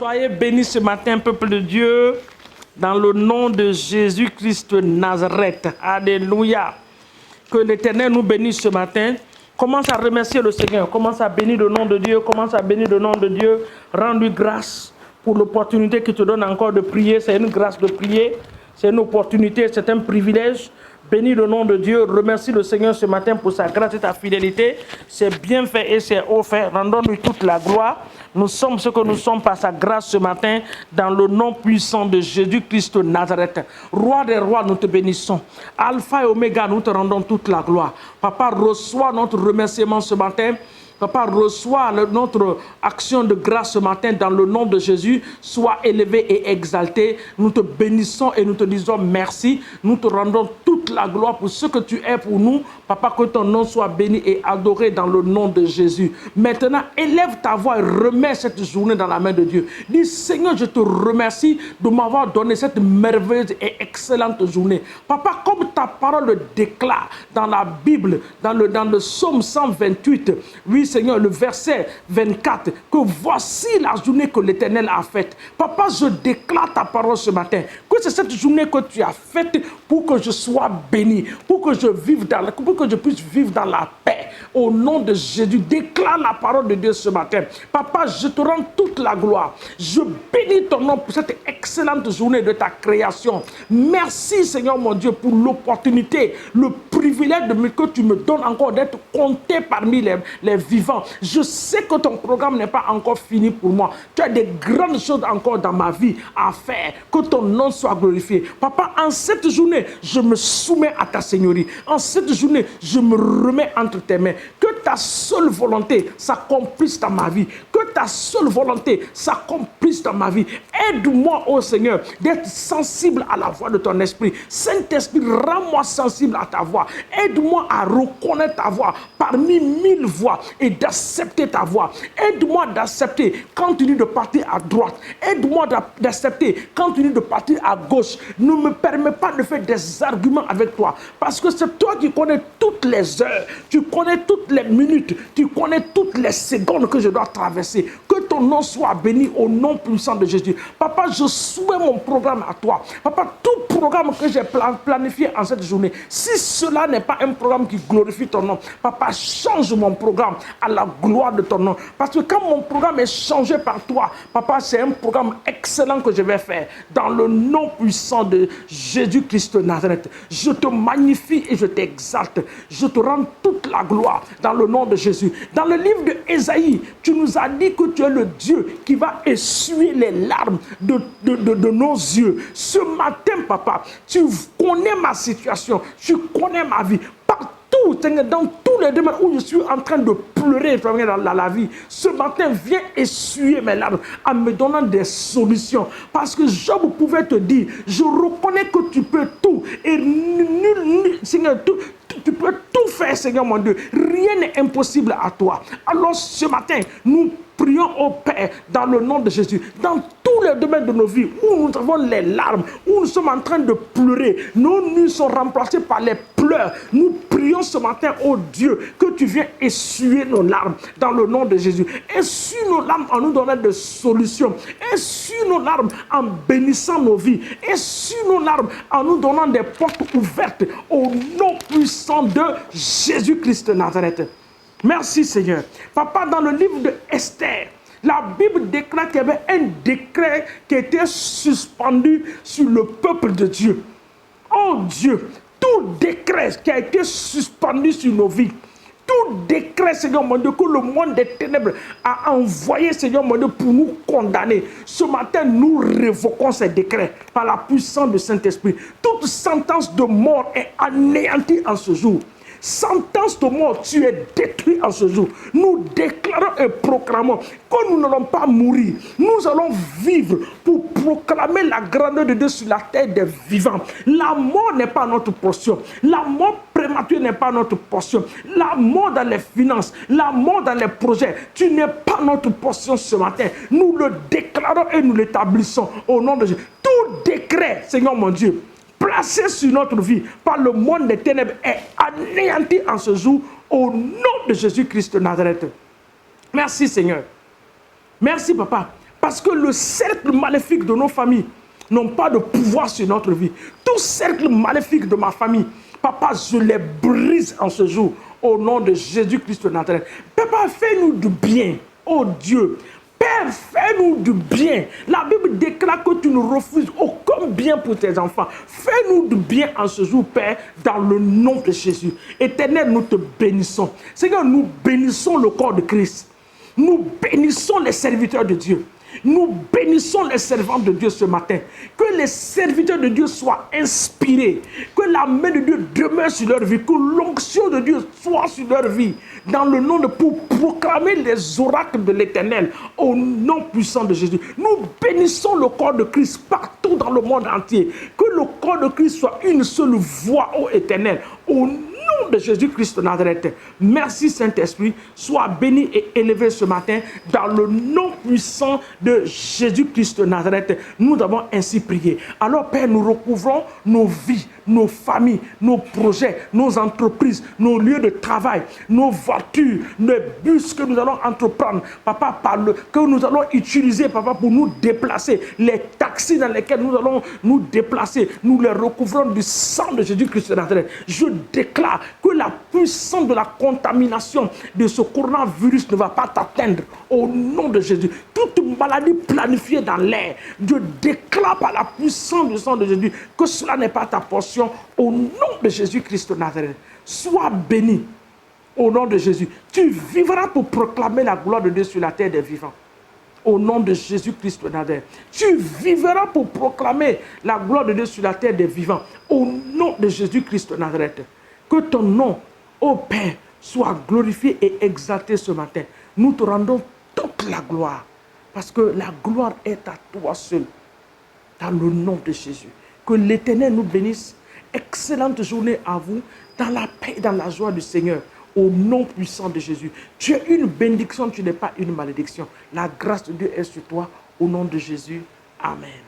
Soyez bénis ce matin, peuple de Dieu, dans le nom de Jésus-Christ de Nazareth. Alléluia. Que l'Éternel nous bénisse ce matin. Commence à remercier le Seigneur. Commence à bénir le nom de Dieu. Commence à bénir le nom de Dieu. Rends-lui grâce pour l'opportunité qu'il te donne encore de prier. C'est une grâce de prier. C'est une opportunité, c'est un privilège. Bénis le nom de Dieu. Remercie le Seigneur ce matin pour sa grâce et ta fidélité. C'est bien fait et c'est haut fait. Rendons-lui toute la gloire. Nous sommes ce que nous sommes par sa grâce ce matin, dans le nom puissant de Jésus-Christ de Nazareth. Roi des rois, nous te bénissons. Alpha et Oméga, nous te rendons toute la gloire. Papa, reçois notre remerciement ce matin. Papa, reçois notre action de grâce ce matin dans le nom de Jésus. Sois élevé et exalté. Nous te bénissons et nous te disons merci. Nous te rendons toute la gloire pour ce que tu es pour nous. Papa, que ton nom soit béni et adoré dans le nom de Jésus. Maintenant, élève ta voix et remets cette journée dans la main de Dieu. Dis, Seigneur, je te remercie de m'avoir donné cette merveilleuse et excellente journée. Papa, comme ta parole le déclare dans la Bible, dans le psaume 128, oui, Seigneur, le verset 24, que voici la journée que l'Éternel a faite. Papa, je déclare ta parole ce matin, que c'est cette journée que tu as faite pour que je sois béni, pour que je puisse vivre dans la paix. Au nom de Jésus, déclare la parole de Dieu ce matin. Papa, je te rends toute la gloire. Je bénis ton nom pour cette excellente journée de ta création. Merci, Seigneur mon Dieu, pour l'opportunité, le privilège que tu me donnes encore d'être compté parmi les vivants. Je sais que ton programme n'est pas encore fini pour moi. Tu as des grandes choses encore dans ma vie à faire. Que ton nom soit glorifié. Papa, en cette journée, je me soumets à ta seigneurie. En cette journée, je me remets entre tes mains. Que ta seule volonté s'accomplisse dans ma vie. Que ta seule volonté s'accomplisse dans ma vie. Aide-moi, ô Seigneur, d'être sensible à la voix de ton esprit. Saint-Esprit, rends-moi sensible à ta voix. Aide-moi à reconnaître ta voix parmi 1000 voix et d'accepter ta voix. Aide-moi d'accepter quand tu dis de partir à droite. Aide-moi d'accepter quand tu dis de partir à gauche. Ne me permets pas de faire des arguments avec toi. Parce que c'est toi qui connais toutes les heures. Tu connais toutes les minutes. Tu connais toutes les secondes que je dois traverser. Que ton nom soit béni au nom puissant de Jésus. Papa, je soumets mon programme à toi. Papa, tout programme que j'ai planifié en cette journée, si cela n'est pas un programme qui glorifie ton nom, papa, change mon programme à la gloire de ton nom. Parce que quand mon programme est changé par toi, papa, c'est un programme excellent que je vais faire. Dans le nom puissant de Jésus-Christ de Nazareth, je te magnifie et je t'exalte. Je te rends toute la gloire dans le nom de Jésus. Dans le livre de Ésaïe, tu nous as dit que tu es le Dieu qui va essuyer les larmes de nos yeux. Ce matin, papa, tu connais ma situation, tu connais ma vie. Dans tous les domaines où je suis en train de pleurer dans la vie, ce matin, viens essuyer mes larmes en me donnant des solutions. Parce que Job pouvait te dire, je reconnais que tu peux tout. Et Seigneur, tu peux tout faire, Seigneur mon Dieu. Rien n'est impossible à toi. Alors ce matin, nous prions au Père dans le nom de Jésus. Dans tous les domaines de nos vies où nous avons les larmes, où nous sommes en train de pleurer, nos nuits sont remplacées par les pleurs. Nous prions ce matin, oh Dieu, que tu viennes essuyer nos larmes dans le nom de Jésus. Essuie nos larmes en nous donnant des solutions. Essuie nos larmes en bénissant nos vies. Essuie nos larmes en nous donnant des portes ouvertes au nom puissant de Jésus-Christ de Nazareth. Merci Seigneur. Papa, dans le livre de Esther, la Bible déclare qu'il y avait un décret qui était suspendu sur le peuple de Dieu. Oh Dieu, tout décret qui a été suspendu sur nos vies, tout décret, Seigneur mon Dieu, que le monde des ténèbres a envoyé, Seigneur mon Dieu, pour nous condamner. Ce matin, nous révoquons ces décrets par la puissance du Saint-Esprit. Toute sentence de mort est anéantie en ce jour. Sentence de mort, tu es détruit en ce jour. Nous déclarons et proclamons que nous n'allons pas mourir. Nous allons vivre pour proclamer la grandeur de Dieu sur la terre des vivants. La mort n'est pas notre portion. La mort prématurée n'est pas notre portion. La mort dans les finances, la mort dans les projets, tu n'es pas notre portion ce matin. Nous le déclarons et nous l'établissons au nom de Jésus. Tout décret, Seigneur mon Dieu, placé sur notre vie par le monde des ténèbres est anéanti en ce jour au nom de Jésus-Christ de Nazareth. Merci Seigneur. Merci Papa. Parce que le cercle maléfique de nos familles n'ont pas de pouvoir sur notre vie. Tout cercle maléfique de ma famille, papa, je les brise en ce jour au nom de Jésus-Christ de Nazareth. Papa, fais-nous du bien, oh Dieu. Père, fais-nous du bien. La Bible déclare que tu ne refuses aucun bien pour tes enfants. Fais-nous du bien en ce jour, Père, dans le nom de Jésus. Éternel, nous te bénissons. Seigneur, nous bénissons le corps de Christ. Nous bénissons les serviteurs de Dieu. Nous bénissons les servants de Dieu ce matin. Que les serviteurs de Dieu soient inspirés. Que la main de Dieu demeure sur leur vie. Que l'onction de Dieu soit sur leur vie. Dans le nom de pour proclamer les oracles de l'Éternel. Au nom puissant de Jésus. Nous bénissons le corps de Christ partout dans le monde entier. Que le corps de Christ soit une seule voix, ô Éternel. Au nom de Jésus-Christ de Nazareth. Merci Saint-Esprit. Sois béni et élevé ce matin dans le nom puissant de Jésus-Christ de Nazareth. Nous avons ainsi prié. Alors Père, nous recouvrons nos vies, nos familles, nos projets, nos entreprises, nos lieux de travail, nos voitures, les bus que nous allons entreprendre. Papa, que nous allons utiliser, papa, pour nous déplacer. Les taxis dans lesquels nous allons nous déplacer. Nous les recouvrons du sang de Jésus-Christ de Nazareth. Je déclare que la puissance de la contamination de ce coronavirus ne va pas t'atteindre au nom de Jésus. Toute maladie planifiée dans l'air, je déclare par la puissance du sang de Jésus que cela n'est pas ta portion au nom de Jésus-Christ de Nazareth. Sois béni au nom de Jésus. Tu vivras pour proclamer la gloire de Dieu sur la terre des vivants. Au nom de Jésus-Christ de Nazareth. Tu vivras pour proclamer la gloire de Dieu sur la terre des vivants. Au nom de Jésus-Christ de Nazareth. Que ton nom, ô Père, soit glorifié et exalté ce matin. Nous te rendons toute la gloire. Parce que la gloire est à toi seul. Dans le nom de Jésus. Que l'Éternel nous bénisse. Excellente journée à vous. Dans la paix et dans la joie du Seigneur. Au nom puissant de Jésus. Tu es une bénédiction, tu n'es pas une malédiction. La grâce de Dieu est sur toi. Au nom de Jésus. Amen.